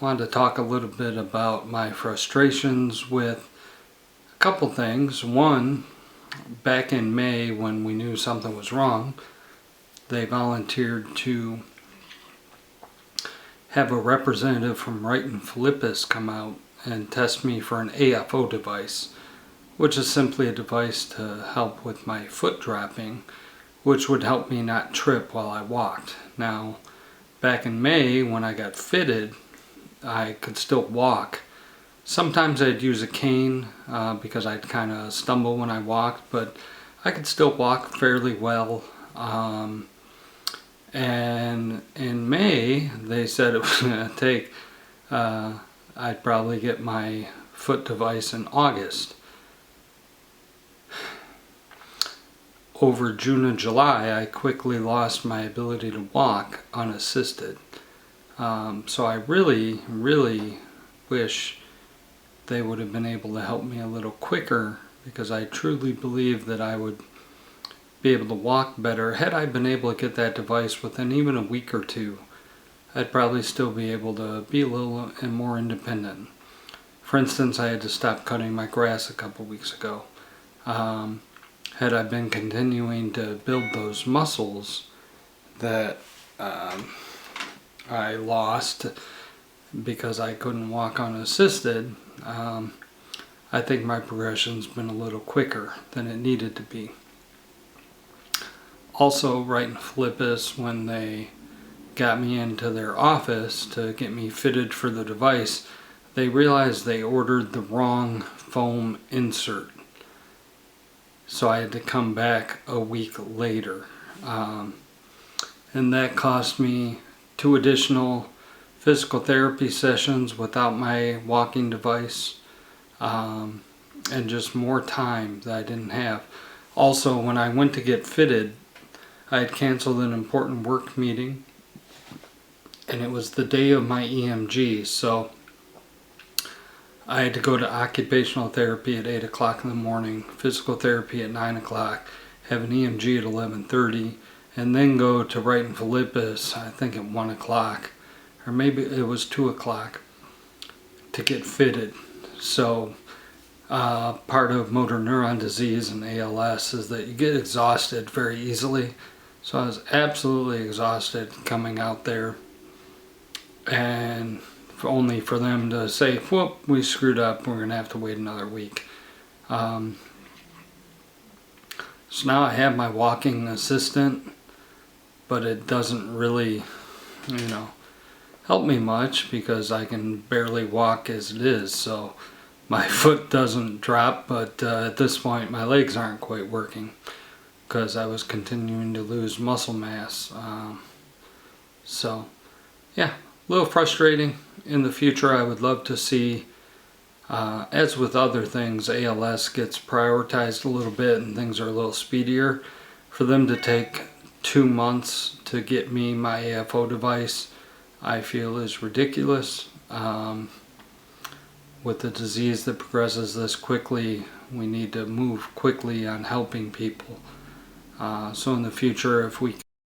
wanted to talk a little bit about my frustrations with a couple things. One, back in May when we knew something was wrong, they volunteered to have a representative from Wright Filippis come out and test me for an AFO device, which is simply a device to help with my foot dropping, which would help me not trip while I walked. Now, back in May when I got fitted, I could still walk. Sometimes I'd use a cane because I'd kind of stumble when I walked, but I could still walk fairly well. And in May, they said it was going to take, I'd probably get my foot device in August. Over June and July, I quickly lost my ability to walk unassisted. So I really wish they would have been able to help me a little quicker, because I truly believe that I would be able to walk better. Had I been able to get that device within even a week or two, I'd probably still be able to be a little more independent. For instance, I had to stop cutting my grass a couple weeks ago. Had I been continuing to build those muscles that I lost because I couldn't walk unassisted, I think my progression's been a little quicker than it needed to be. Also, Wright Filippis, when they got me into their office to get me fitted for the device, they realized they ordered the wrong foam insert. So I had to come back a week later. And that cost me 2 additional physical therapy sessions without my walking device, and just more time that I didn't have. Also, when I went to get fitted, I had canceled an important work meeting, and it was the day of my EMG, so I had to go to occupational therapy at 8 o'clock in the morning, physical therapy at 9 o'clock, have an EMG at 11:30, and then go to Wright Filippis, I think at 1 o'clock, or maybe it was 2 o'clock, to get fitted. So part of motor neuron disease and ALS is that you get exhausted very easily. So I was absolutely exhausted coming out there, and only for them to say, whoop, we screwed up, we're going to have to wait another week. So now I have my walking assistant, but it doesn't really, help me much because I can barely walk as it is. So my foot doesn't drop, but at this point my legs aren't quite working because I was continuing to lose muscle mass. So yeah, a little frustrating. In the future, I would love to see, as with other things, ALS gets prioritized a little bit and things are a little speedier. For them to take 2 months to get me my AFO device, I feel is ridiculous. With a disease that progresses this quickly, we need to move quickly on helping people. So in the future, if we